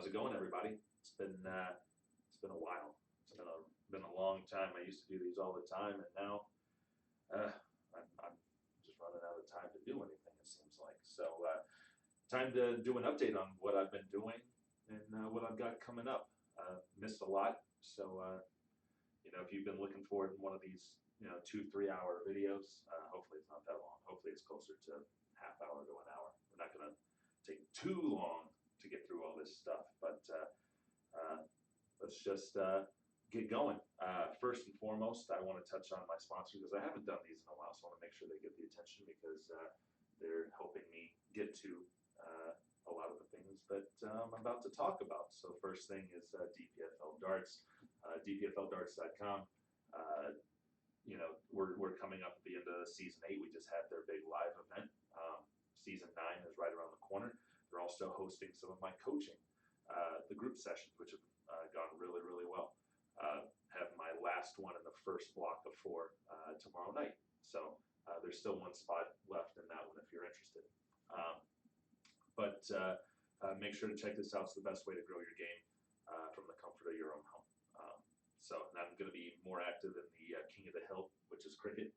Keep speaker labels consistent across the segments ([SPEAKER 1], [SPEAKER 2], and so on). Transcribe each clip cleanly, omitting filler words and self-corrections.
[SPEAKER 1] How's it going, everybody? It's been a while. Been a long time. I used to do these all the time, and now I'm just running out of time to do anything. It seems like so. Time to do an update on what I've been doing and what I've got coming up. Missed a lot, so if you've been looking forward to one of these 2-3 hour videos, hopefully it's not that long. Hopefully it's closer to half hour to an hour. We're not going to take too long to get through all this stuff, but let's just get going. First and foremost, I want to touch on my sponsor because I haven't done these in a while, so I want to make sure they get the attention because they're helping me get to a lot of the things that I'm about to talk about. So first thing is DPFL Darts, dpfldarts.com. We're coming up at the end of season 8. We just had their big live event. Season 9 is right around the corner. They're also hosting some of my coaching, the group sessions, which have gone really, really well. Have my last one in the first block of 4 tomorrow night. So there's still one spot left in that one if you're interested. But make sure to check this out. It's the best way to grow your game from the comfort of your own home. So I'm going to be more active in the King of the Hill, which is cricket,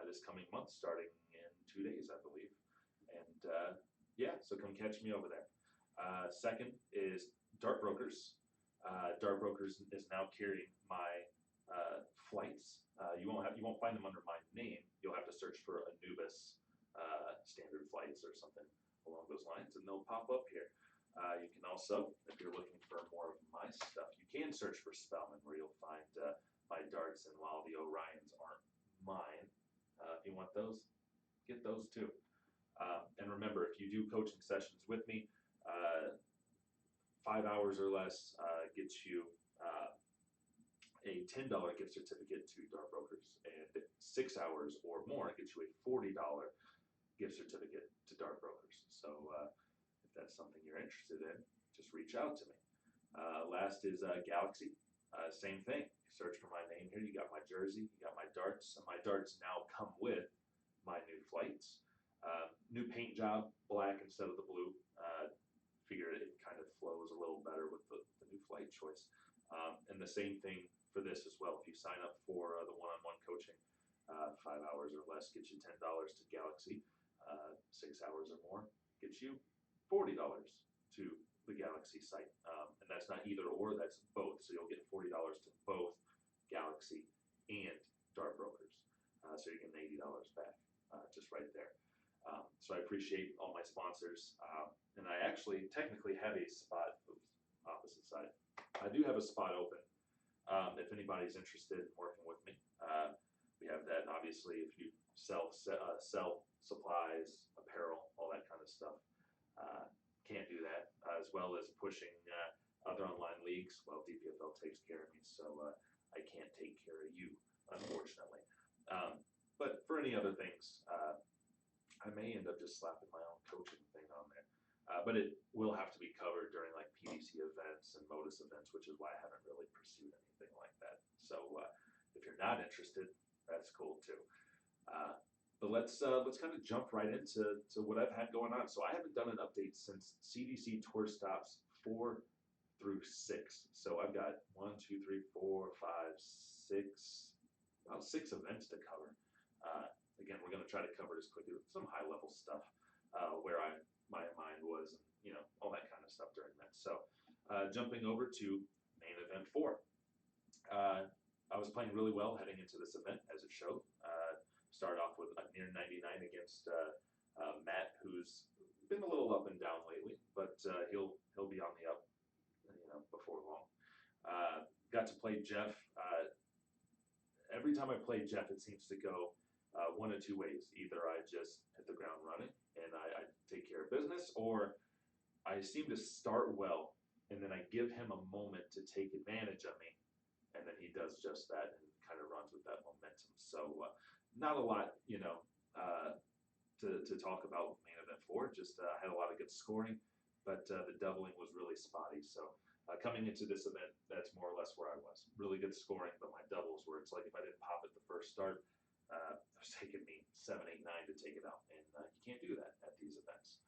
[SPEAKER 1] this coming month, starting in 2 days, I believe. And yeah, so come catch me over there. Second is Dart Brokers. Dart Brokers is now carrying my flights. You won't find them under my name. You'll have to search for Anubis standard flights or something along those lines, and they'll pop up here. You can also, if you're looking for more of my stuff, you can search for Spellman, where you'll find my darts, and while the Orions aren't mine, if you want those, get those too. And remember, if you do coaching sessions with me, 5 hours or less gets you a $10 gift certificate to Dart Brokers, and 6 hours or more gets you a $40 gift certificate to Dart Brokers. So if that's something you're interested in, just reach out to me. Last is Galaxy. Same thing. Search for my name here. You got my jersey, you got my darts, and my darts now come with my new flights. New paint job, black instead of the blue. Figured it kind of flows a little better with the new flight choice. And the same thing for this as well. If you sign up for the one-on-one coaching, 5 hours or less gets you $10 to Galaxy. 6 hours or more gets you $40 to the Galaxy site. And that's not either or, that's both. So you'll get $40 to both Galaxy and Dart Brokers. So you're getting $80 back just right there. So I appreciate all my sponsors. And I actually technically have a spot, oops, opposite side. I do have a spot open if anybody's interested in working with me. We have that, obviously, if you sell supplies, apparel, all that kind of stuff. Can't do that, as well as pushing other online leagues. Well, DPFL takes care of me, so I can't take care of you, unfortunately. But for any other things, I may end up just slapping my own coaching thing on there. But it will have to be covered during like PDC events and Modus events, which is why I haven't really pursued anything like that. So if you're not interested, that's cool too. But let's kind of jump right into what I've had going on. So I haven't done an update since CDC tour stops 4 through 6. So I've got 1, 2, 3, 4, 5, 6, about 6 events to cover. Again, we're going to try to cover it as quickly with some high-level stuff where my mind was, and all that kind of stuff during that. So jumping over to main event 4. I was playing really well heading into this event, as it showed. Started off with a near 99 against Matt, who's been a little up and down lately, but he'll be on the up, before long. Got to play Jeff. Every time I play Jeff, it seems to go one of 2 ways. Either I just hit the ground running and I take care of business, or I seem to start well and then I give him a moment to take advantage of me, and then he does just that and kind of runs with that momentum. So not a lot, to talk about with main event 4. Just had a lot of good scoring, but the doubling was really spotty. So coming into this event, that's more or less where I was. Really good scoring, but my doubles were, it's like if I didn't pop it the first start, it was taking me 7, 8, 9 to take it out, and you can't do that at these events.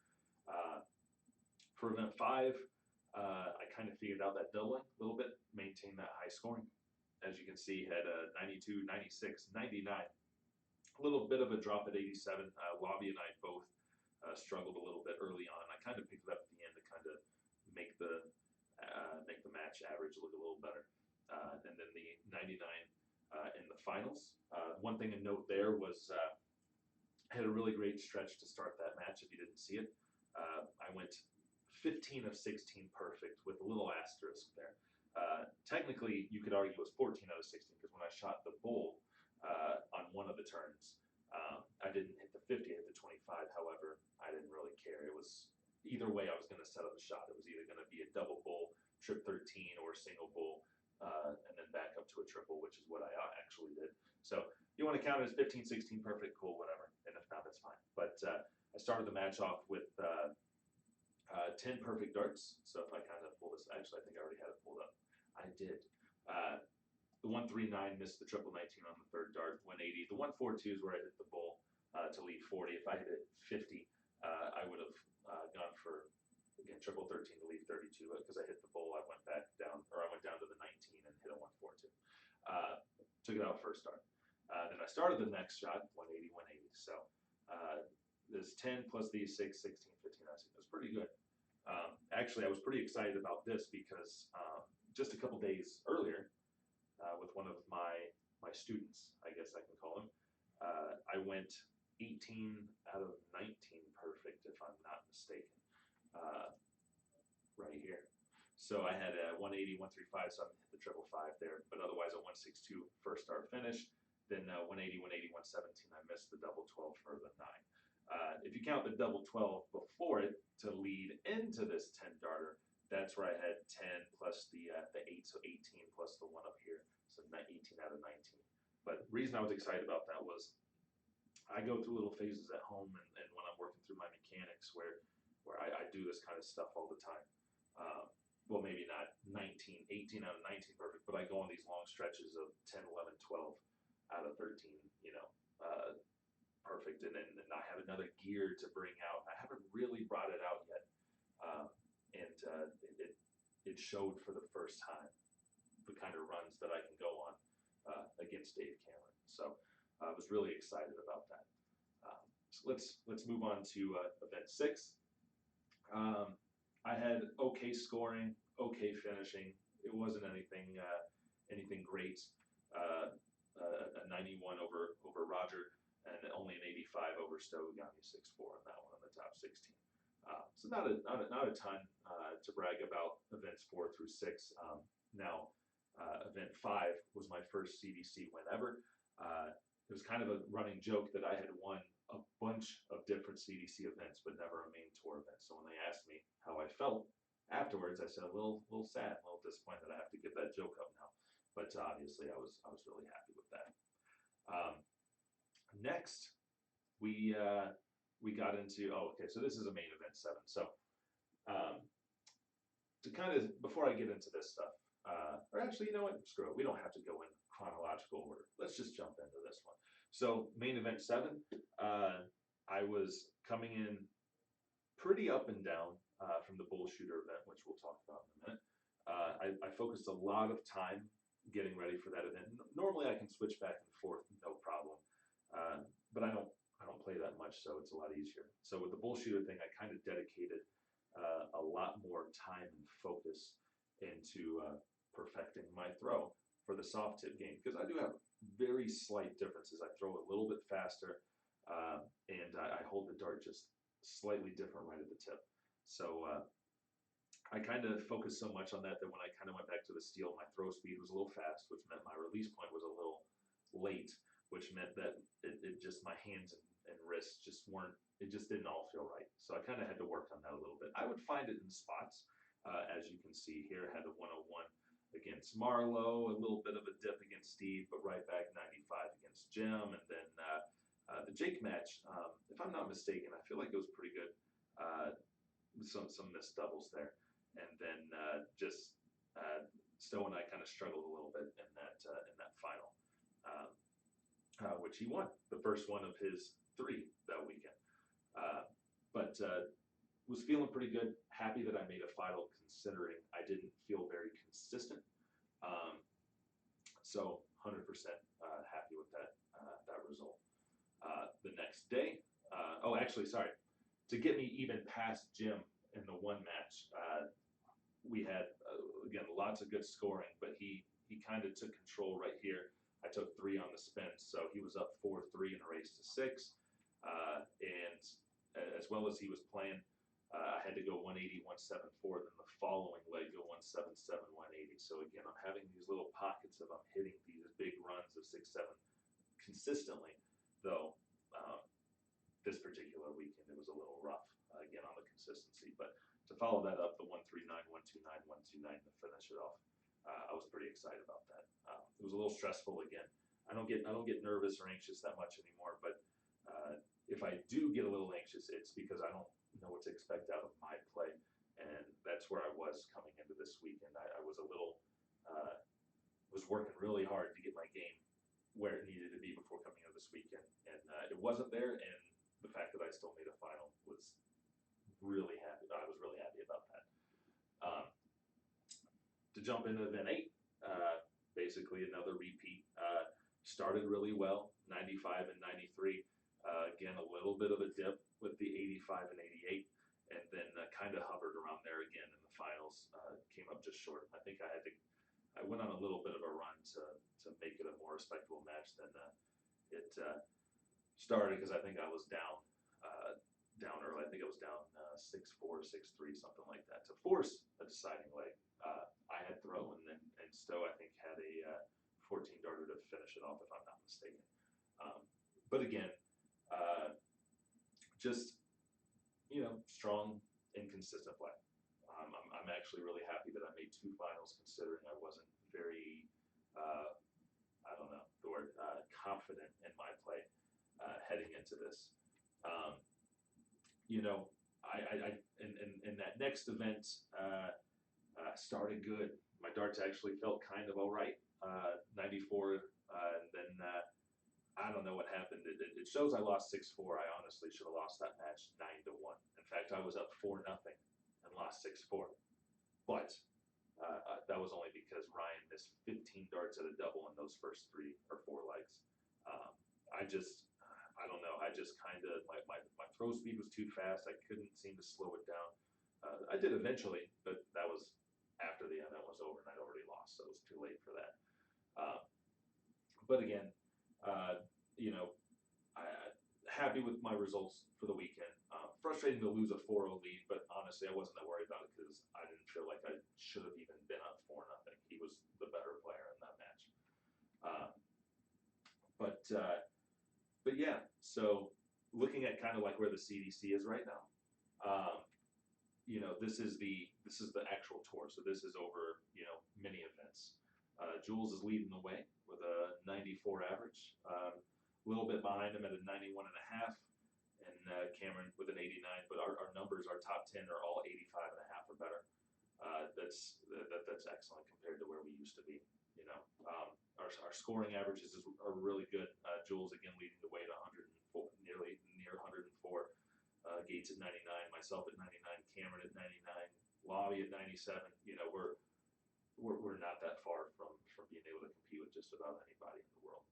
[SPEAKER 1] For event 5, I kind of figured out that doubling a little bit, maintain that high scoring. As you can see, had 92, 96, 99. A little bit of a drop at 87. Lobby and I both struggled a little bit early on. I kind of picked it up at the end to kind of make the match average look a little better. And then the 99 in the finals. One thing to note there was I had a really great stretch to start that match. If you didn't see it, I went 15 of 16 perfect with a little asterisk there. Technically, you could argue it was 14 out of 16 because when I shot the bull on one of the turns, I didn't hit the 50, I hit the 25. However, I didn't really care. It was either way I was going to set up a shot. It was either going to be a double bull, trip 13, or a single bull, and then back up to a triple, which is what I actually did. So you want to count it as 15, 16 perfect, cool, whatever. And if not, that's fine. But I started the match off with 10 perfect darts. So if I kind of pull this, actually, I think I already had it pulled up. I did. The 139 missed the triple 19 on the third dart, 180. The 142 is where I hit the bull to lead 40. If I hit it 50, I would have gone for, again, triple 13 to lead 32. Because I hit the bull, I went back down, or I went down to the 19 and hit a 142. Took it out first dart. Then I started the next shot, 180, 180. So this 10 plus these 6, 16, 15, I think that's pretty good. Actually, I was pretty excited about this because just a couple days earlier, with one of my students, I guess I can call him, I went 18 out of 19 perfect, if I'm not mistaken, right here. So I had a 180, 135, so I hit the triple 5 there, but otherwise a 162 first start finish. Then 180, 180, 117, I missed the double 12 for the 9. If you count the double 12 before it to lead into this 10 darter, that's where I had 10 plus the 8, so 18 plus the 1 up here, so 18 out of 19. But the reason I was excited about that was I go through little phases at home and when I'm working through my mechanics where I do this kind of stuff all the time. Well, maybe not 18 out of 19 perfect, but I go on these long stretches of 10, 11, 12 out of 13, perfect, and then I have another gear to bring out. I haven't really brought it out yet, and it showed for the first time the kind of runs that I can go on against Dave Cameron. So I was really excited about that. So let's move on to event 6. I had okay scoring, okay finishing. It wasn't anything great. A 91 over Roger, and only an 85 over Stowe, got me 6-4 on that one on the top 16. So not a ton to brag about events 4 through 6. Now, event 5 was my first CDC win ever. It was kind of a running joke that I had won a bunch of different CDC events, but never a main tour event. So when they asked me how I felt afterwards, I said a little sad, a little disappointed that I have to give that joke up now. But obviously, I was really happy with that. Next, we got into so this is a main event 7. So to kind of before I get into this stuff, or actually, you know what? Screw it. We don't have to go in chronological order. Let's just jump into this one. So main event 7, I was coming in pretty up and down from the Bullshooter event, which we'll talk about in a minute. I focused a lot of time getting ready for that event. Normally I can switch back and forth, no problem. But I don't play that much, so it's a lot easier. So with the Bullshooter thing, I kind of dedicated a lot more time and focus into perfecting my throw for the soft tip game, because I do have very slight differences. I throw a little bit faster, and I hold the dart just slightly different right at the tip. So I kind of focused so much on that when I kind of went back to the steel, my throw speed was a little fast, which meant my release point was a little late, which meant that it just, my hands and wrists just weren't, it just didn't all feel right. So I kind of had to work on that a little bit. I would find it in spots, as you can see here. I had a 101 against Marlowe, a little bit of a dip against Steve, but right back 95 against Jim. And then the Jake match, if I'm not mistaken, I feel like it was pretty good. Some missed doubles there. And then Stowe and I kind of struggled a little bit in that final, which he won, the first one of his 3 that weekend. But was feeling pretty good. Happy that I made a final, considering I didn't feel very consistent. Um, so 100% happy with that result. The next day, oh, actually, sorry, to get me even past Jim in the one match, we had again lots of good scoring, but he kind of took control right here. I took 3 on the spin, so he was up 4-3 in a race to 6, and as well as he was playing, I had to go 180, 174. Then the following leg go 177, 180. So again, I'm having these little pockets of I'm hitting these big runs of 6-7 consistently, though. This particular weekend it was a little rough again on the consistency, but to follow that up, the 139, 129, 129 to finish it off, I was pretty excited about that. It was a little stressful again. I don't get nervous or anxious that much anymore, but if I do get a little anxious, it's because I don't know what to expect out of my play, and that's where I was coming into this weekend. I was a little was working really hard to get my game where it needed to be before coming into this weekend, and it wasn't there. And the fact that I still made a final was really happy. I was really happy about that. To jump into event 8, basically another repeat. Started really well, 95 and 93. Again, a little bit of a dip with the 85 and 88, and then kind of hovered around there again in the finals. Came up just short. I think I went on a little bit of a run to make it a more respectable match than it started, because I think I was down early. I think I was down 6-4, 6-3, something like that, to force a deciding leg. I had throw, and Stowe, I think, had a 14 darter to finish it off, if I'm not mistaken. But again, just strong, inconsistent play. I'm actually really happy that I made 2 finals, considering I wasn't very, I don't know the word, confident in my play heading into this. I in that next event started good. My darts actually felt kind of all right, 94, and then I don't know what happened. It shows I lost 6-4. I honestly should have lost that match 9-1. In fact, I was up 4-0 and lost 6-4. But that was only because Ryan missed 15 darts at a double in those first 3 or 4 legs. I don't know. I just kind of, my throw speed was too fast. I couldn't seem to slow it down. I did eventually, but that was after the event was over and I'd already lost, so it was too late for that. But again, happy with my results for the weekend. Frustrating to lose a 4-0 lead, but honestly, I wasn't that worried about it because I didn't feel like I should have even been up 4-0. He was the better player in that match. But yeah, so looking at kind of like where the CDC is right now, this is the actual tour. So this is over many events. Jules is leading the way with a 94 average. A little bit behind him at a 91.5, and Cameron with an 89. But our numbers, our top 10 are all 85.5 or better. That's excellent compared to where we used to be. Our scoring averages are really good. Jules again leading the way at 104, near 104. Gates at 99, myself at 99, Cameron at 99, Lobby at 97. We're not that far from being able to compete with just about anybody in the world.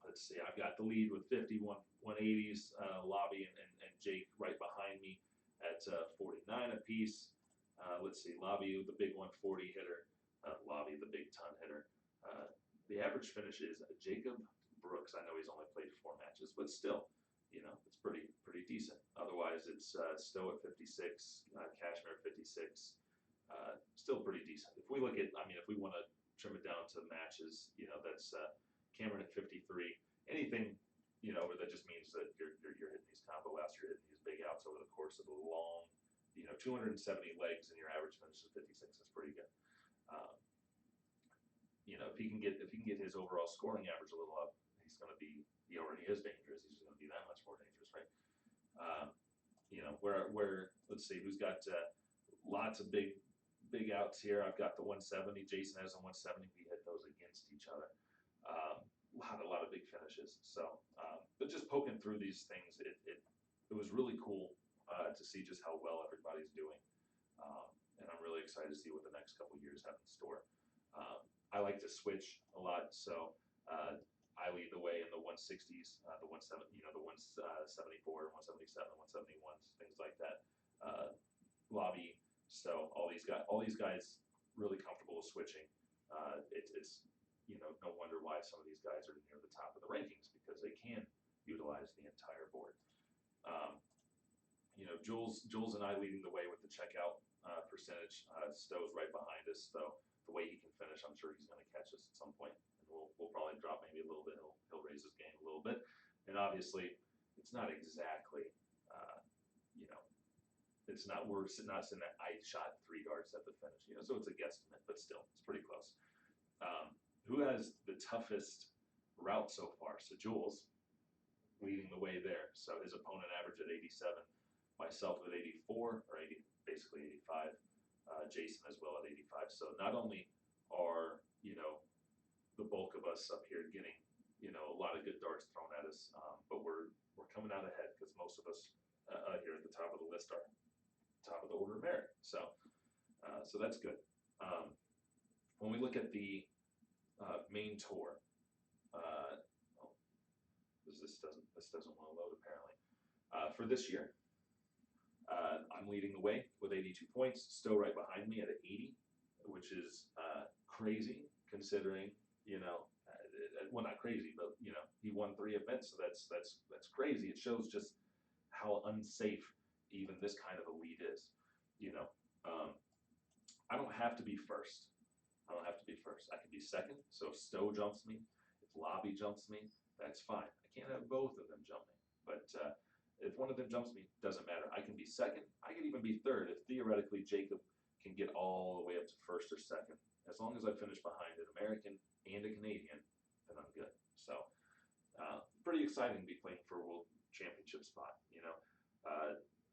[SPEAKER 1] Let's see, I've got the lead with 51 180s. Lobby and Jake right behind me at 49 apiece. Let's see, Lobby, the big 140 hitter. Lobby, the big ton hitter. The average finish is Jacob Brooks. I know he's only played 4 matches, but still, it's pretty decent. Otherwise, it's Stowe at 56, Cashmere 56. Still pretty decent. If we look at, if we want to trim it down to matches, that's Cameron at 53. Anything, where that just means that you're hitting these combo outs, you're hitting these big outs over the course of a long, 270 legs, and your average finish is 56. That's pretty good. If he can get his overall scoring average a little up, he's going to be. He already is dangerous. He's going to be that much more dangerous, right? Where let's see, who's got lots of big outs here. I've got the 170. Jason has a 170. We hit those against each other. A lot of big finishes. So, but just poking through these things, it was really cool to see just how well everybody's doing. And I'm really excited to see what the next couple years have in store. I like to switch a lot, so I lead the way in the 160s, the 170, the 174, 177, 171s, things like that. Lobby, so all these guys really comfortable with switching. It's no wonder why some of these guys are near the top of the rankings, because they can utilize the entire board. Jules and I leading the way with the checkout percentage. Stowe's right behind us, so the way he can finish, I'm sure he's going to catch us at some point, and we'll probably drop maybe a little bit. He'll raise his game a little bit, and obviously it's not exactly it's not, we're not saying that I shot 3 darts at the finish, so it's a guesstimate, but still it's pretty close. Who has the toughest route so far? So Jules leading the way there. So his opponent averaged at 87, myself at 84, or 80, basically 85, Jason as well at 85. So not only are, the bulk of us up here getting, a lot of good darts thrown at us, but we're coming out ahead, because most of us here at the top of the list are top of the order of merit. So that's good. When we look at the main tour, this doesn't want to load apparently. For this year, I'm leading the way with 82 points. Stowe right behind me at 80, which is crazy considering, well, not crazy, but he won 3 events, so that's crazy. It shows just how unsafe even this kind of a lead is. I don't have to be first. I can be second. So if Stowe jumps me, if Lobby jumps me, that's fine. I can't have both of them jump me. But if one of them jumps me, doesn't matter. I can be second. I can even be third. If theoretically Jacob can get all the way up to first or second, as long as I finish behind an American and a Canadian, then I'm good. So pretty exciting to be playing for a world championship spot.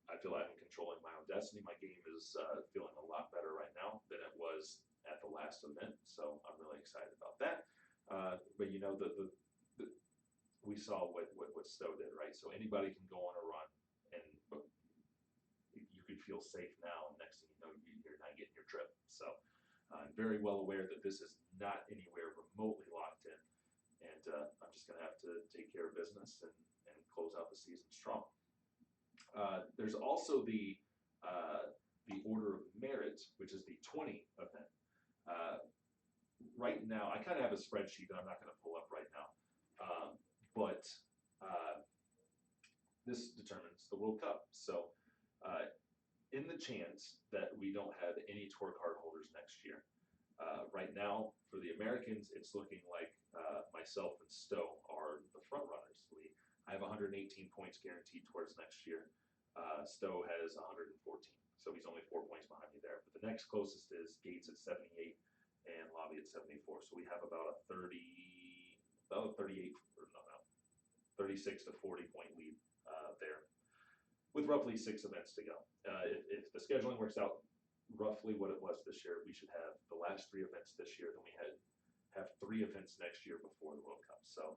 [SPEAKER 1] I feel like I'm controlling my own destiny. My game is feeling a lot better right now than it was at the last event, so I'm really excited about that. But we saw what Stowe did, right? So anybody can go on a run, and you could feel safe now, and next thing you know, you're not getting your trip. So I'm very well aware that this is not anywhere remotely locked in, and I'm just going to have to take care of business and close out the season strong. There's also the Order of Merit, which is the 20 event. Right now, I kind of have a spreadsheet that I'm not going to pull up right now, but this determines the World Cup. So in the chance that we don't have any tour card holders next year, right now for the Americans, it's looking like myself and Stowe are the front runners. I have 118 points guaranteed towards next year. Stowe has 114, so he's only 4 points behind me there. But the next closest is Gates at 78 and Lobby at 74. So we have about a 36 to 40 point lead there, with roughly 6 events to go. If the scheduling works out roughly what it was this year, we should have the last 3 events this year. Then we have 3 events next year before the World Cup. So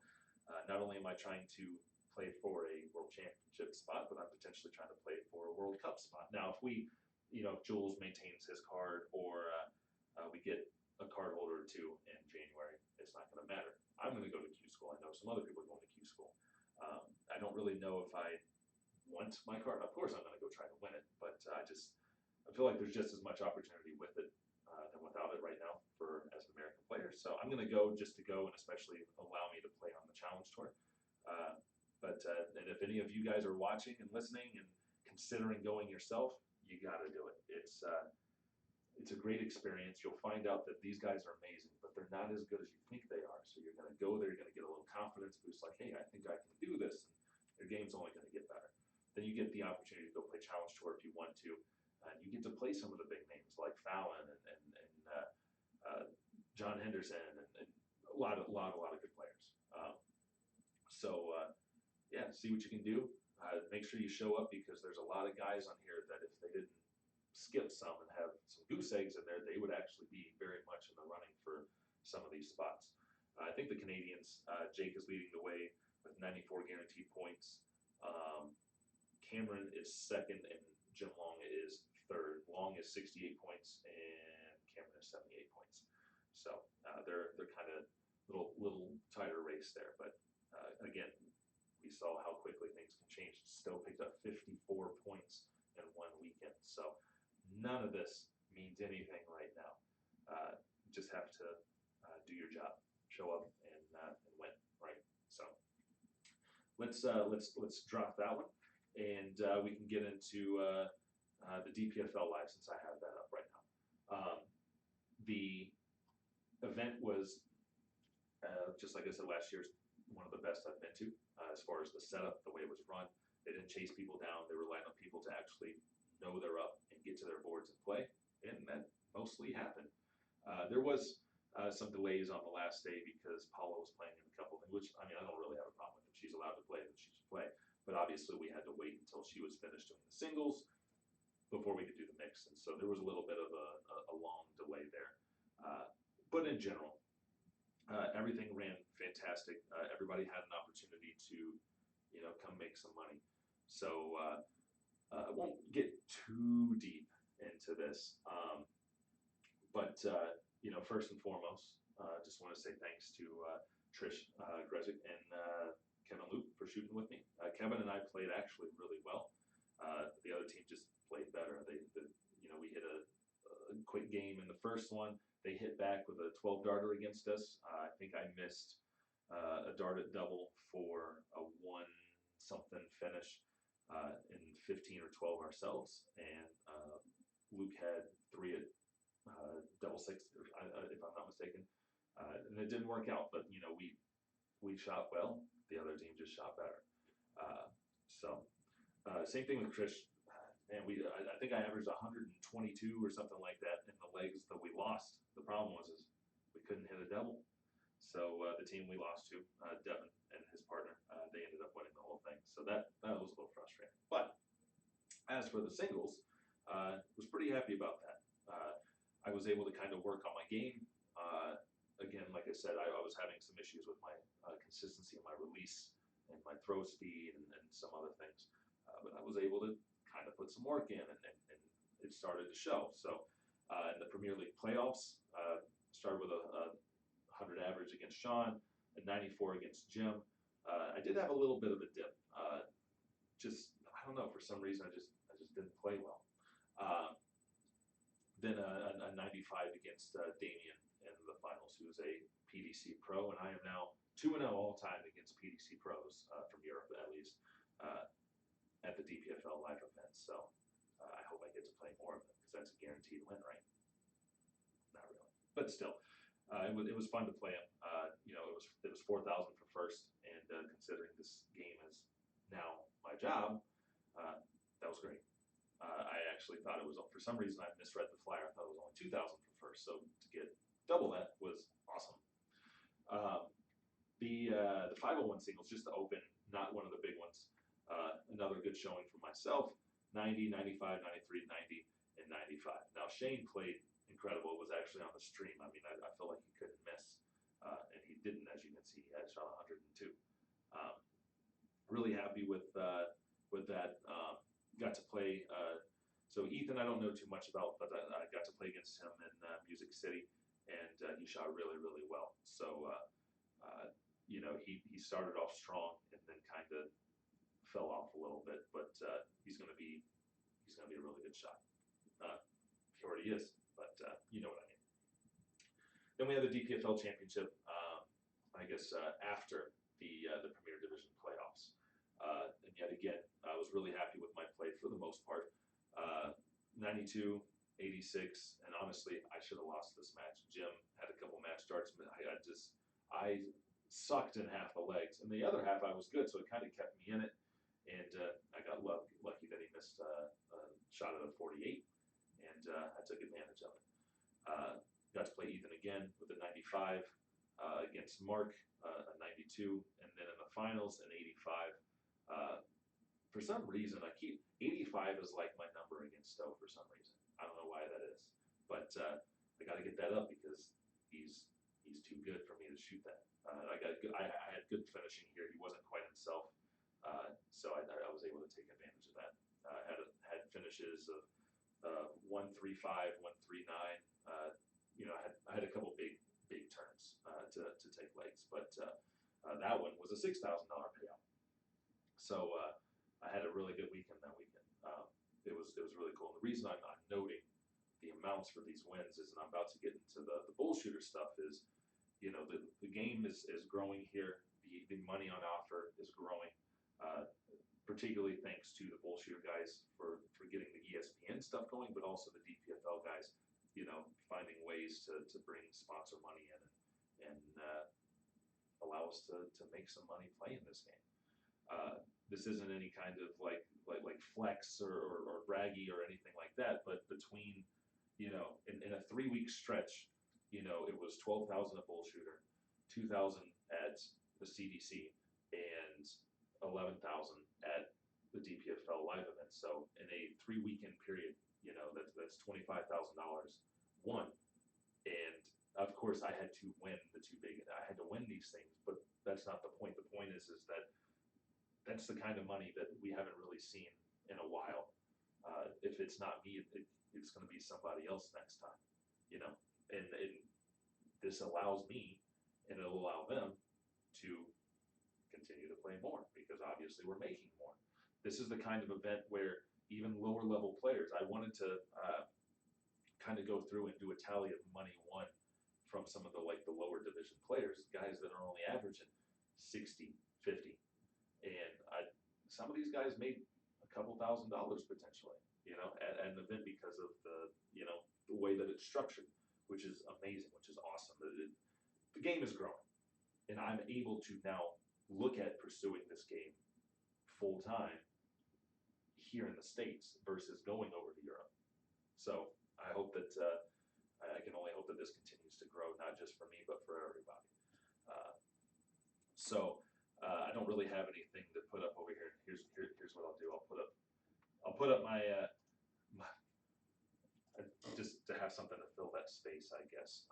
[SPEAKER 1] not only am I trying to play for a World Championship spot, but I'm potentially trying to play for a World Cup spot. Now, if we, if Jules maintains his card, or we get a card holder or 2 in January, it's not going to matter. I'm going to go to Q school. I know some other people are going to Q school. I don't really know if I want my card. Of course, I'm going to go try to win it, but I feel like there's just as much opportunity with it than without it right now as an American player. So I'm going to go just to go, and especially allow me to play on the Challenge Tour. And if any of you guys are watching and listening and considering going yourself, you got to do it. It's a great experience. You'll find out that these guys are amazing, but they're not as good as you think they are. So you're going to go there, you're going to get a little confidence boost, like, hey, I think I can do this, and your game's only going to get better. Then you get the opportunity to go play Challenge Tour if you want to, and you get to play some of the big names like Fallon and John Henderson and a lot of good players. Yeah, see what you can do. Make sure you show up, because there's a lot of guys on here that if they didn't skip some and have some goose eggs in there, they would actually be very much in the running for some of these spots. I think the Canadians, Jake is leading the way with 94 guaranteed points. Cameron is second, and Jim Long is third. Long is 68 points, and Cameron is 78 points. So they're kind of little tighter race there. But again, we saw how quickly things can change. Stowe picked up 54 points in one weekend. So none of this means anything right now. Just have to do your job, show up, and win, right? So let's drop that one, and we can get into the DPFL Live, since I have that up right now. The event was, just like I said last year, one of the best I've been to as far as the setup, the way it was run. They didn't chase people down. They relied on people to actually know they're up and get to their boards and play, and that mostly happened. There was some delays on the last day because Paula was playing in a couple things, which, I mean, I don't really have a problem with. If she's allowed to play, then she should play. But obviously we had to wait until she was finished doing the singles before we could do the mix. And so there was a little bit of a long delay there. But in general, everything ran fantastic. Everybody had an opportunity to, come make some money. So I won't get too deep into this. But first and foremost, just want to say thanks to Trish Grezik and Kevin Luke for shooting with me. Kevin and I played actually really well. The other team just played better. We hit a quick game in the first one. They hit back with a 12 darter against us. I think I missed a dart at double for a 1-something finish in 15 or 12 ourselves, and Luke had 3 at double six, if I'm not mistaken, and it didn't work out. But we shot well. The other team just shot better. Same thing with Trish. And I think I averaged 122 or something like that in the legs that we lost. The problem was we couldn't hit a double. So the team we lost to, Devin and his partner, they ended up winning the whole thing. So that was a little frustrating. But as for the singles, was pretty happy about that. I was able to kind of work on my game. Again, like I said, I was having some issues with my consistency, my release, and my throw speed, and some other things. But I was able to kind of put some work in, and it started to show. So in the Premier League playoffs, started with a 100 average against Sean, a 94 against Jim. I did have a little bit of a dip. I don't know, for some reason I just didn't play well. Then a 95 against Damien in the finals, who's a PDC pro, and I am now 2-0 all time against PDC pros from Europe, at least, at the DPFL live event. So I hope I get to play more of them, because that's a guaranteed win, right? Not really, but still, it was fun to play him. It was 4,000 for first, and considering this game is now my job, that was great. I actually thought it was, for some reason I misread the flyer. I thought it was only 2,000 for first, so to get double that was awesome. The 501 singles, just to open, not one of the big ones. Another good showing for myself, 90, 95, 93, 90, and 95. Now Shane played incredible. It was actually on the stream. I mean, I felt like he couldn't miss, and he didn't, as you can see. He had shot 102. Really happy with that. Got to play, so Ethan I don't know too much about, but I got to play against him in Music City, and he shot really, really well. So, he started off strong and then kind of fell off a little bit, but he's going to be a really good shot. He already is, but you know what I mean. Then we had the DPFL Championship, I guess, after the Premier Division playoffs. And yet again, I was really happy with my play for the most part. 92, 86, and honestly, I should have lost this match. Jim had a couple match starts, but I sucked in half the legs, and the other half I was good, so it kind of kept me in it. And I got lucky that he missed a shot at a 48, and I took advantage of it. Got to play Ethan again with a 95 against Mark, a 92, and then in the finals, an 85. For some reason, 85 is like my number against Stowe for some reason. I don't know why that is, but I got to get that up because he's too good for me to shoot that. I had good finishing here. He wasn't quite himself, so I was able to take advantage of event. Had finishes of 1-3-5, 1-3-9. I had a couple big turns to take legs, but that one was a $6,000 payout. So I had a really good weekend that weekend. It was really cool. And the reason I'm noting the amounts for these wins is, and I'm about to get into the Bullshooter stuff, is the game is growing here. The money on offer is growing, particularly thanks to the Bullshooter guys for getting the ESPN stuff going, but also the DPFL guys, finding ways to bring sponsor money in and allow us to make some money playing this game. This isn't any kind of like flex or braggy or anything like that, but between, in a 3-week stretch, it was 12,000 at Bullshooter, 2,000 at the CDC, and 11,000 at the DPFL live event. So in a 3-weekend period, that's $25,000 won. And of course, I had to win I had to win these things, but that's not the point. The point is that that's the kind of money that we haven't really seen in a while. If it's not me, it's going to be somebody else next time, and this allows me, and it'll allow them to continue to play more, because obviously we're making more. This is the kind of event where even lower level players, I wanted to kind of go through and do a tally of money won from some of the lower division players, guys that are only averaging 60, 50. And some of these guys made a couple $1,000s potentially, at an event because of the way that it's structured, which is amazing, which is awesome. The game is growing, and I'm able to now look at pursuing this game full time here in the States versus going over to Europe. So I hope that I can only hope that this continues to grow, not just for me, but for everybody. I don't really have anything to put up over here. Here's what I'll do. I'll put up my just to have something to fill that space, I guess.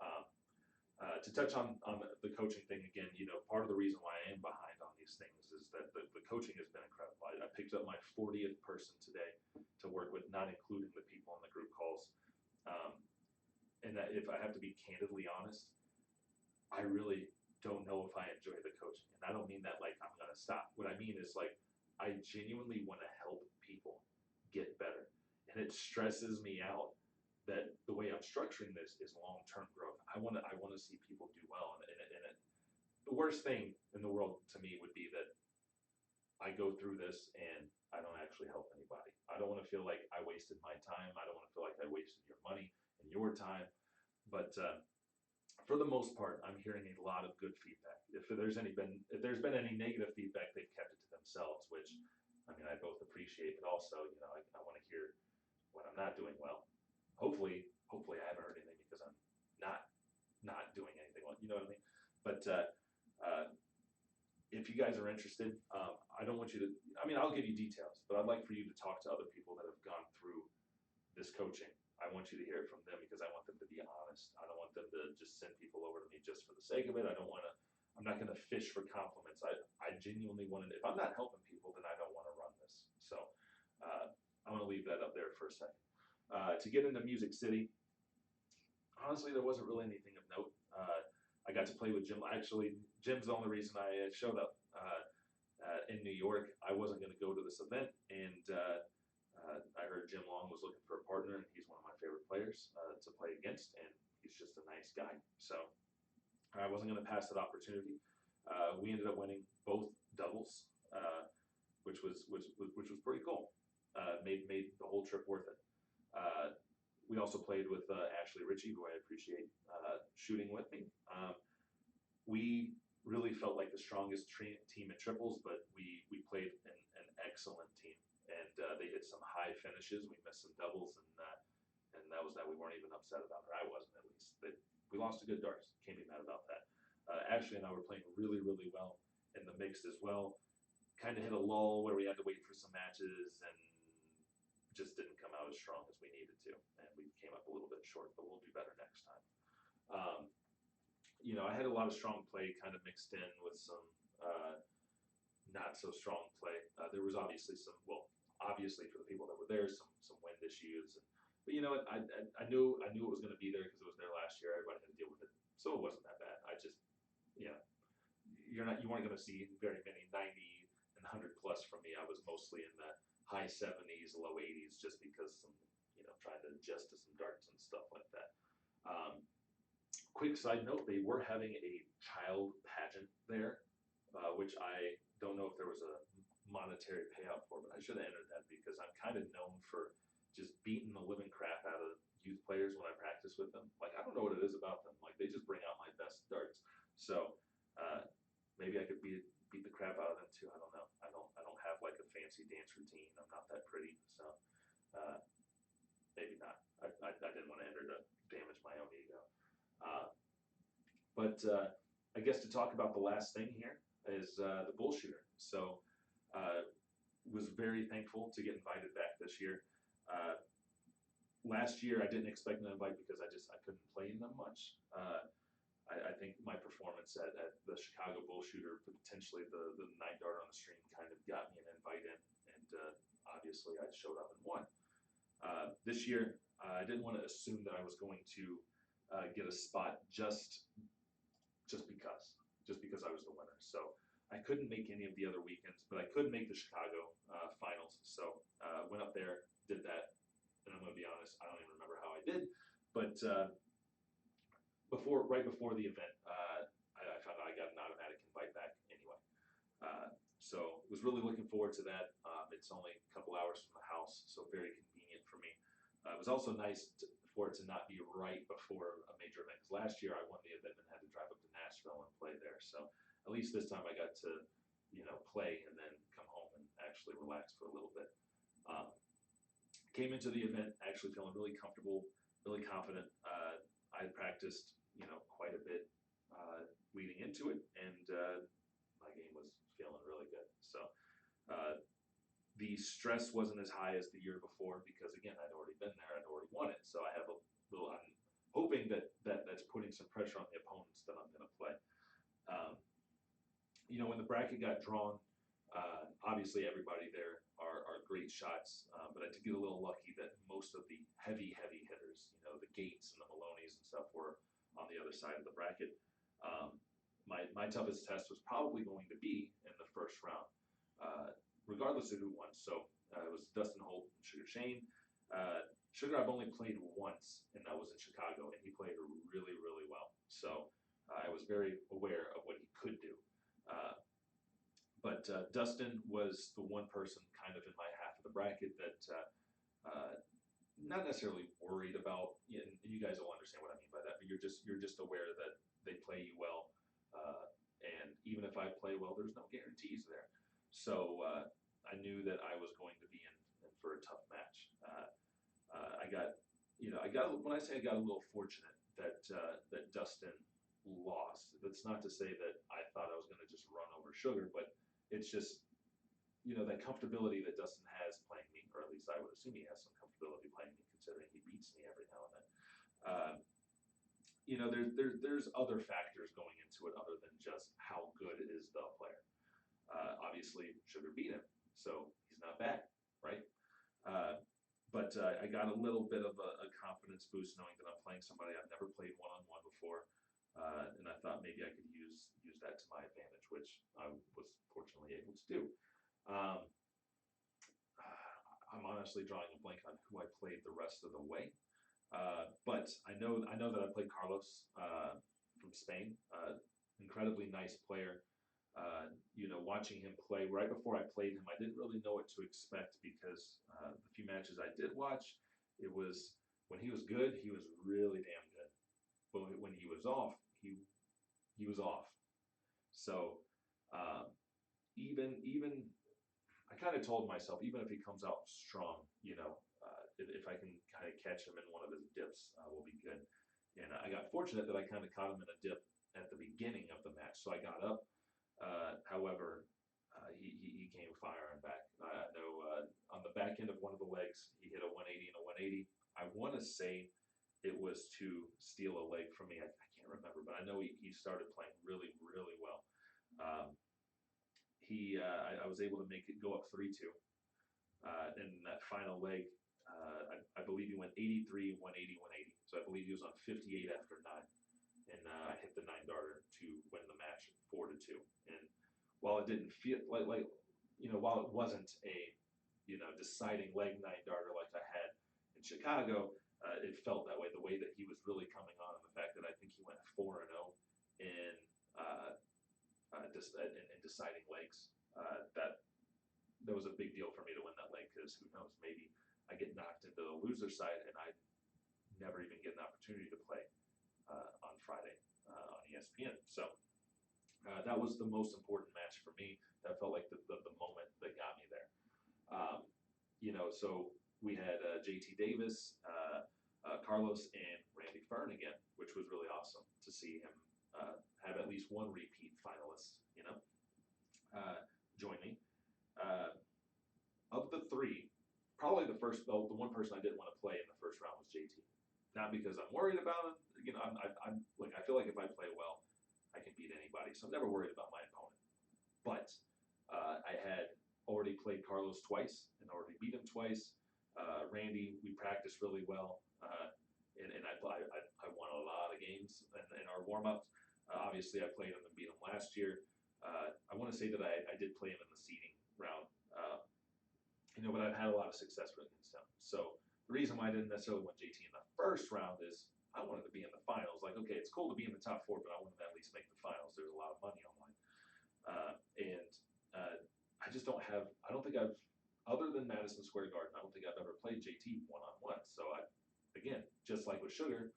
[SPEAKER 1] To touch on the coaching thing again, part of the reason why I am behind on these things is that the coaching has been incredible. I picked up my 40th person today to work with, not including the people in the group calls. And that, if I have to be candidly honest, I really don't know if I enjoy the coaching. And I don't mean that like I'm going to stop. What I mean is I genuinely want to help people get better. And it stresses me out that the way I'm structuring this is long-term growth. I want to see people do well. And the worst thing in the world to me would be that I go through this and I don't actually help anybody. I don't want to feel like I wasted my time. I don't want to feel like I wasted your money and your time. But for the most part, I'm hearing a lot of good feedback. If there's been any negative feedback, they've kept it to themselves, which I both appreciate, but also I want to hear when I'm not doing well. Hopefully I haven't heard anything because I'm not doing anything well. You know what I mean? But if you guys are interested, I don't want you to. I'll give you details, but I'd like for you to talk to other people that have gone through this coaching. I want you to hear it from them because I want them to be honest. I don't want them to just send people over to me just for the sake of it. I'm not going to fish for compliments. I genuinely want to. If I'm not helping people, then I don't want to run this. So I want to leave that up there for a second. To get into Music City, honestly, there wasn't really anything of note. I got to play with Jim. Actually, Jim's the only reason I showed up in New York. I wasn't going to go to this event, and I heard Jim Long was looking for a partner, and he's one of my favorite players to play against, and he's just a nice guy. So I wasn't going to pass that opportunity. We ended up winning both doubles, which was pretty cool. Made the whole trip worth it. We also played with Ashley Ritchie, who I appreciate shooting with me. We really felt like the strongest team in triples, but we played an excellent team, and they hit some high finishes. We missed some doubles, and that was that. We weren't even upset about it. I wasn't, at least. We lost to good darts. Can't be mad about that. Ashley and I were playing really, really well in the mixed as well. Kind of hit a lull where we had to wait for some matches and just didn't come out as strong as we needed to, and we came up a little bit short, but we'll do better next time. I had a lot of strong play kind of mixed in with some not so strong play. There was obviously some, well, obviously for the people that were there, some wind issues. But you know what? I knew it was going to be there because it was there last year. Everybody had to deal with it, so it wasn't that bad. I just, you know, you weren't going to see very many 90 and 100 plus from me. I was mostly in the high 70s, low 80s, just because trying to adjust to some darts and stuff like that. Quick side note: they were having a child pageant there, which I don't know if there was a monetary payout for, but I should have entered that because I'm kind of known for just beating the living crap out of youth players when I practice with them. Like, I don't know what it is about them. Like, they just bring out my best darts. So maybe I could beat the crap out of them too. I don't know. I don't have like a fancy dance routine. I'm not that pretty, so maybe not. I didn't want to enter to damage my own ego. But I guess to talk about the last thing here is the Bullshooter. So was very thankful to get invited back this year. Last year I didn't expect an invite because I couldn't play in them much. I think my performance at the Chicago Bullshooter, potentially the 9 dart on the stream, kind of got me an invite in, and obviously I showed up and won. This year I didn't want to assume that I was going to get a spot just because I was the winner. So I couldn't make any of the other weekends, but I could make the Chicago finals. So went up there, did that, and I'm going to be honest, I don't even remember how I did, but right before the event, I found out I got an automatic invite back anyway. So was really looking forward to that. It's only a couple hours from the house, so very convenient for me. It was also nice for it to not be right before a major event, because last year I won the event and had to drive up to Nashville and play there. So at least this time I got to, play and then come home and actually relax for a little bit. Came into the event actually feeling really comfortable, really confident. I practiced, quite a bit leading into it, and my game was feeling really good. So the stress wasn't as high as the year before because, again, I'd already been there, I'd already won it. So I have a little. I'm hoping that's putting some pressure on the opponents that I'm going to play. When the bracket got drawn, obviously everybody there are great shots, but I did get a little lucky that most of the heavy hitters, the Gates and the Maloney's and stuff, were on the other side of the bracket. My toughest test was probably going to be in the first round, regardless of who won. So it was Dustin Holt and Sugar Shane. Sugar I've only played once, and that was in Chicago, and he played really, really well. So I was very aware of what he could do. But Dustin was the one person kind of in my half of the bracket that not necessarily worried about, and you guys will understand what I mean by that, but you're just aware that they play you well, and even if I play well, there's no guarantees there. So I knew that I was going to be in for a tough match. I got when I say I got a little fortunate that Dustin lost. That's not to say that I thought I was going to just run over Sugar, but it's just, that comfortability that Dustin has playing me, or at least I would assume he has some comfortability playing me, considering he beats me every now and then. There's other factors going into it other than just how good is the player. Obviously, Sugar beat him, so he's not bad, right? But I got a little bit of a confidence boost knowing that I'm playing somebody I've never played one-on-one before. And I thought maybe I could use that to my advantage, which I was fortunately able to do. I'm honestly drawing a blank on who I played the rest of the way, but I know that I played Carlos from Spain. Incredibly nice player. Watching him play right before I played him, I didn't really know what to expect because the few matches I did watch, it was when he was good, he was really damn good. But when he was off, he was off. So even I kind of told myself, even if he comes out strong, if I can kind of catch him in one of his dips, we'll be good. And I got fortunate that I kind of caught him in a dip at the beginning of the match, so I got up. However, he came firing back. I know on the back end of one of the legs, he hit a 180 and a 180. I want to say it was to steal a leg from me. I can't remember, but I know he started playing really, really well. I was able to make it go up 3-2. In that final leg, I believe he went 83, 180, 180. So I believe he was on 58 after 9. And I hit the 9-darter to win the match 4-2. And while it didn't feel like while it wasn't a deciding leg 9-darter like I had in Chicago, it felt that way. The way that he was really coming on, and the fact that I think he went 4-0 in in deciding legs, that was a big deal for me to win that leg, because who knows, maybe I get knocked into the loser side and I never even get an opportunity to play on Friday on ESPN. So that was the most important match for me. That felt like the moment that got me there. So we had JT Davis, Carlos, and Randy Fern again, which was really awesome to see him have at least one repeat finalist, join me. Of the three, probably the one person I didn't want to play in the first round was JT. Not because I'm worried about him. I feel like if I play well, I can beat anybody. So I'm never worried about my opponent. But I had already played Carlos twice and already beat him twice. Randy, we practiced really well, and I won a lot of games in our warm-ups. Obviously, I played him and beat him last year. I want to say that I did play him in the seeding round, but I've had a lot of success against him. So the reason why I didn't necessarily want JT in the first round is I wanted to be in the finals. Like, okay, it's cool to be in the top 4, but I wanted to at least make the finals. There's a lot of money on mine. I just don't think I've, other than Madison Square Garden, I don't think I've ever played JT one-on-one. So again, just like with Sugar,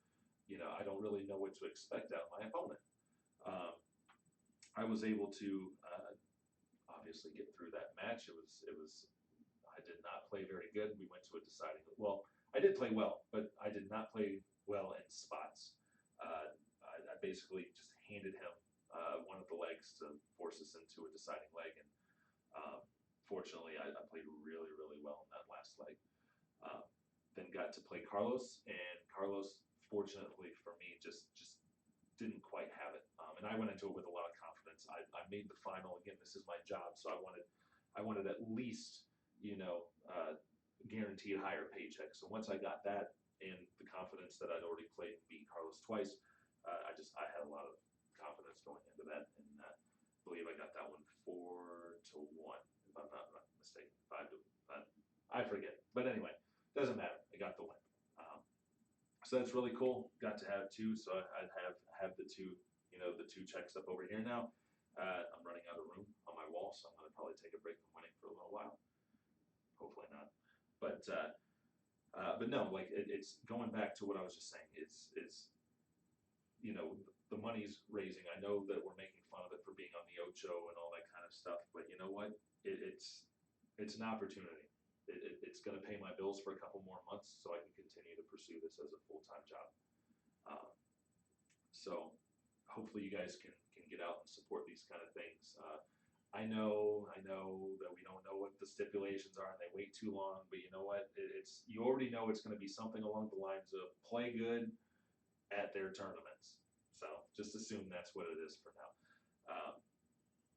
[SPEAKER 1] I don't really know what to expect out of my opponent. I was able to obviously get through that match. I did not play very good. We went to a deciding. Well, I did play well, but I did not play well in spots. I basically just handed him one of the legs to force us into a deciding leg, and fortunately, I played really, really well in that last leg. Then got to play Carlos, and Carlos, fortunately for me, just didn't quite have it. And I went into it with a lot of confidence. I made the final. Again, this is my job, so I wanted at least guaranteed higher paycheck. So once I got that and the confidence that I'd already played and beat Carlos twice, I had a lot of confidence going into that, and I believe I got that one 4-1, if I'm not mistaken. 5-5. I forget, but anyway, doesn't matter. I got the win. So that's really cool. Got to have 2, so I have the 2, the 2 checks up over here now. I'm running out of room on my wall, so I'm going to probably take a break from winning for a little while. Hopefully not. But no, like it's going back to what I was just saying. It's the money's raising. I know that we're making fun of it for being on the Ocho and all that kind of stuff, but you know what? It's an opportunity. It's going to pay my bills for a couple more months, so I can continue to pursue this as a full-time job. So hopefully you guys can get out and support these kind of things. I know that we don't know what the stipulations are and they wait too long, but you know what? You already know it's going to be something along the lines of play good at their tournaments. So just assume that's what it is for now.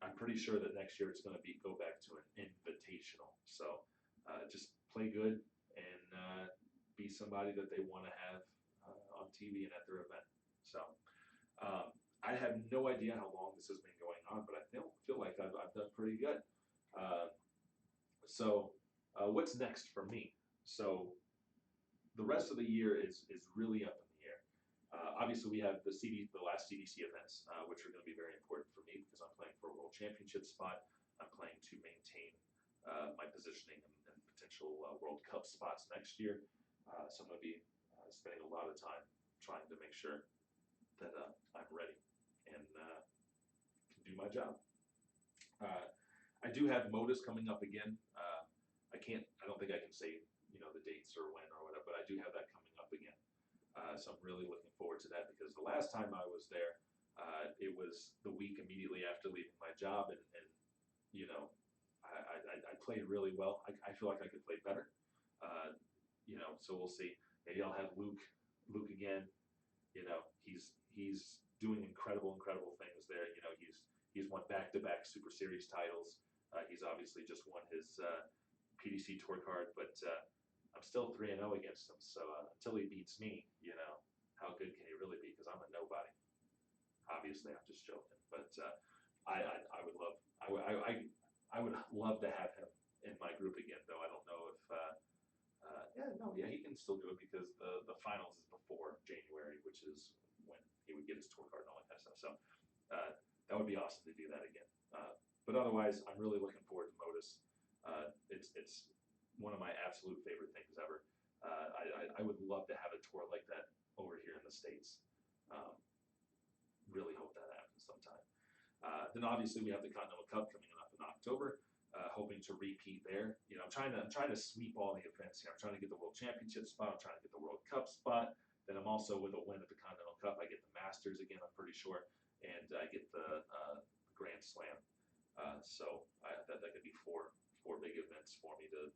[SPEAKER 1] I'm pretty sure that next year it's going to go back to an invitational. So just play good and be somebody that they want to have on TV and at their event. So I have no idea how long this has been going on, but I feel like I've done pretty good. So what's next for me? So the rest of the year is really up in the air. Obviously, we have the last CDC events, which are going to be very important for me because I'm playing for a world championship spot. I'm playing to maintain my positioning and potential World Cup spots next year. So I'm going to be spending a lot of time trying to make sure that I'm ready and can do my job. I do have Modus coming up again. I don't think I can say the dates or when or whatever, but I do have that coming up again. So I'm really looking forward to that because the last time I was there, it was the week immediately after leaving my job, and I played really well. I feel like I could play better. So we'll see. Maybe I'll have Luke again. He's doing incredible things there. He's won back-to-back Super Series titles. He's obviously just won his PDC tour card, but I'm still 3-0 against him. So until he beats me, how good can he really be? Because I'm a nobody. Obviously, I'm just joking, but I would love I would love to have him in my group again. Though I don't know if he can still do it because the finals is before January, which is when he would get his tour card and all that kind of stuff. So that would be awesome to do that again. But otherwise, I'm really looking forward to Modus. It's one of my absolute favorite things ever. I would love to have a tour like that over here in the States. Really hope that happens sometime. Then obviously we have the Continental Cup coming up in October. Hoping to repeat there. I'm trying to sweep all the events here. I'm trying to get the World Championship spot. I'm trying to get the World Cup spot. Then I'm also with a win at the Continental Cup. I get the Masters again. I'm pretty sure, and I get the Grand Slam. So that could be four big events for me to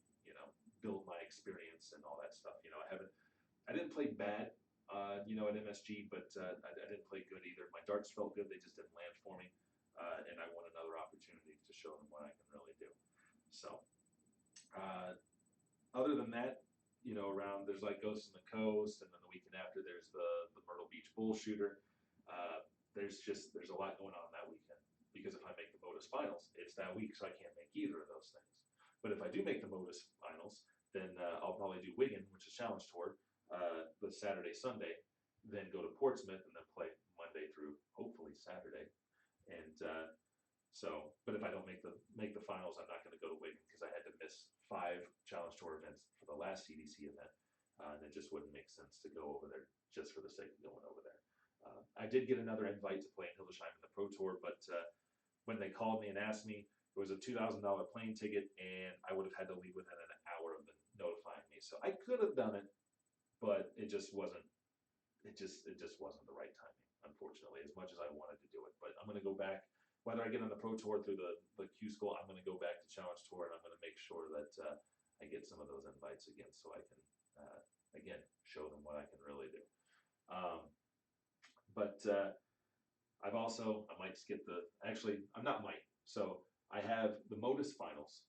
[SPEAKER 1] build my experience and all that stuff. I didn't play bad. At MSG, but I didn't play good either. My darts felt good, they just didn't land for me, and I want another opportunity to show them what I can really do. So, other than that, around there's like Ghosts on the Coast, and then the weekend after there's the Myrtle Beach Bullshooter. There's a lot going on that weekend because if I make the Modus Finals, it's that week, so I can't make either of those things. But if I do make the Modus Finals, then I'll probably do Wigan, which is Challenge Tour. The Saturday, Sunday, then go to Portsmouth and then play Monday through hopefully Saturday. And but if I don't make the finals, I'm not going to go to Wigan because I had to miss 5 Challenge Tour events for the last CDC event, and it just wouldn't make sense to go over there just for the sake of going over there. I did get another invite to play in Hildesheim in the Pro Tour, but when they called me and asked me, it was a $2,000 plane ticket, and I would have had to leave within an hour of them notifying me. So I could have done it, but it just wasn't the right timing, unfortunately, as much as I wanted to do it. But I'm going to go back, whether I get on the Pro Tour through the Q School, I'm going to go back to Challenge Tour, and I'm going to make sure that I get some of those invites again, so I can again show them what I can really do. But I might skip I'm not might. So I have the Modus Finals,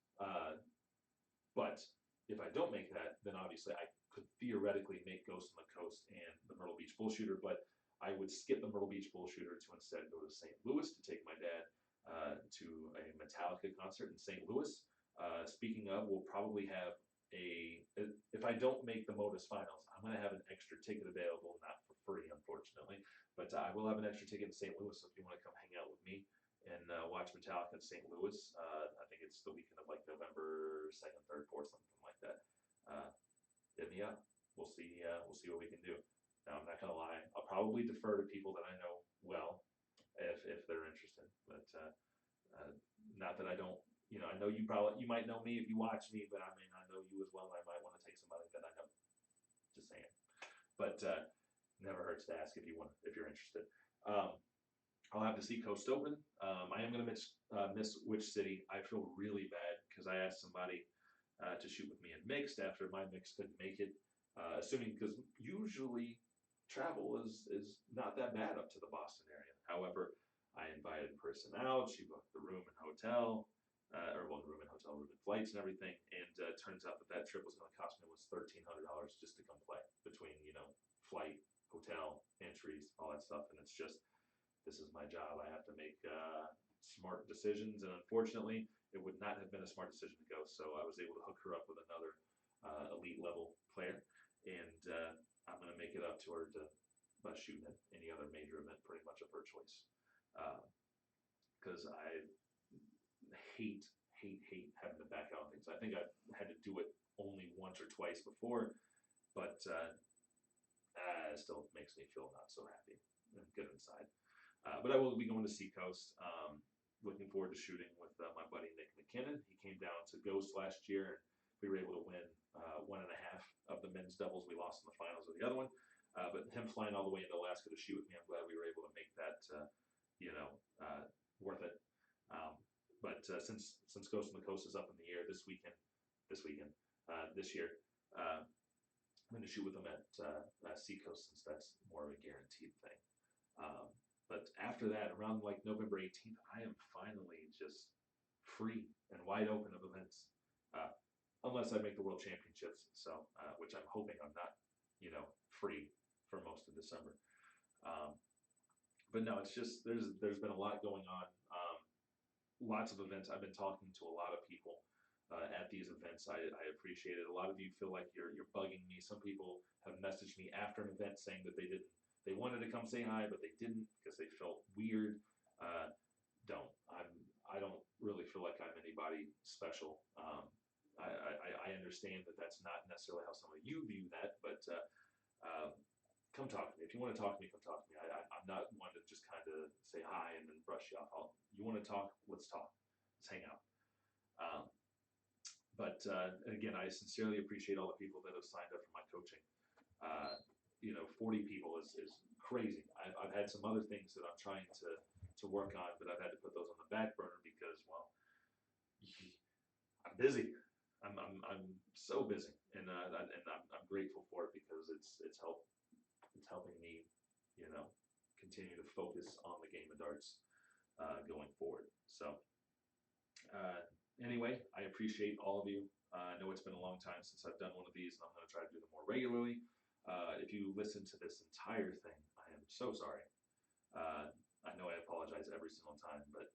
[SPEAKER 1] but if I don't make that, then obviously I could theoretically make Ghost on the Coast and the Myrtle Beach Bullshooter, but I would skip the Myrtle Beach Bullshooter to instead go to St. Louis to take my dad to a Metallica concert in St. Louis. Speaking of, we'll probably have if I don't make the Modus Finals, I'm going to have an extra ticket available, not for free, unfortunately, but I will have an extra ticket in St. Louis, so if you want to come hang out with me and watch Metallica in St. Louis, I think it's the weekend of like November 2nd, 3rd, 4th, something like that. Hit me up. We'll see what we can do. Now, I'm not gonna lie. I'll probably defer to people that I know well, if they're interested. But not that I don't. I know you might know me if you watch me, but I may not know you as well. I might want to take somebody that I know. Just saying. But never hurts to ask if you're interested. I'll have the Seacoast Open. I am gonna miss which city. I feel really bad because I asked somebody to shoot with me in mixed after my mixed couldn't make it, assuming because usually travel is not that bad up to the Boston area. However, I invited a person out. She booked the room and hotel, room and flights and everything. And turns out that trip was going to cost me almost $1,300 just to come play between flight, hotel, entries, all that stuff. And it's just, this is my job. I have to make smart decisions, and unfortunately, it would not have been a smart decision to go. So I was able to hook her up with another elite level player, and I'm going to make it up to her by shooting at any other major event, pretty much of her choice. Because I hate having to back out on things. I think I've had to do it only once or twice before, but it still makes me feel not so happy and good inside. But I will be going to Seacoast. Looking forward to shooting with my buddy Nick McKinnon. He came down to Ghost last year, and we were able to win 1.5 of the men's doubles. We lost in the finals of the other one, but him flying all the way into Alaska to shoot with me, I'm glad we were able to make that worth it. But since Ghost on the Coast is up in the air this year, I'm going to shoot with them at Seacoast since that's more of a guaranteed thing. But after that, around like November 18th, I am finally just free and wide open of events. unless I make the World Championships. So, which I'm hoping I'm not, free for most of December. Um, but no, it's just there's been a lot going on. Lots of events. I've been talking to a lot of people at these events. I appreciate it. A lot of you feel like you're bugging me. Some people have messaged me after an event saying that they wanted to come say hi, but they didn't because they felt weird. Don't. I don't really feel like I'm anybody special. I understand that that's not necessarily how some of you view that, but come talk to me. If you want to talk to me, come talk to me. I'm not one to just kind of say hi and then brush you off. You want to talk? Let's talk. Let's hang out. Um, but again, I sincerely appreciate all the people that have signed up for my coaching. 40 people is crazy. I've had some other things that I'm trying to work on, but I've had to put those on the back burner because, well, I'm busy. I'm so busy, and I'm grateful for it because it's helping me, continue to focus on the game of darts going forward. So anyway, I appreciate all of you. I know it's been a long time since I've done one of these, and I'm going to try to do them more regularly. If you listen to this entire thing, I am so sorry. I know I apologize every single time, but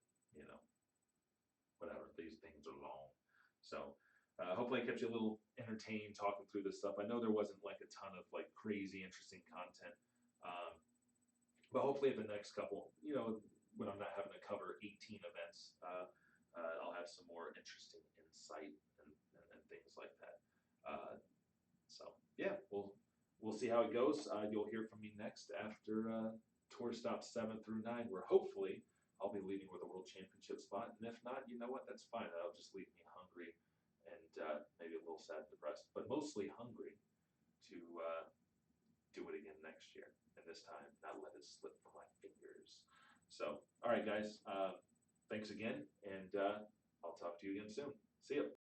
[SPEAKER 1] whatever. These things are long. So hopefully I kept you a little entertained talking through this stuff. I know there wasn't like a ton of like crazy interesting content, but hopefully at the next couple, when I'm not having to cover 18 events, I'll have some more interesting insight and things like that. So yeah, we'll see how it goes. You'll hear from me next after tour stops 7 through 9, where hopefully I'll be leaving with a world championship spot. And if not, you know what? That's fine. That'll just leave me hungry and maybe a little sad and depressed, but mostly hungry to do it again next year. And this time, not let it slip from my fingers. So, all right, guys. Thanks again, and I'll talk to you again soon. See ya.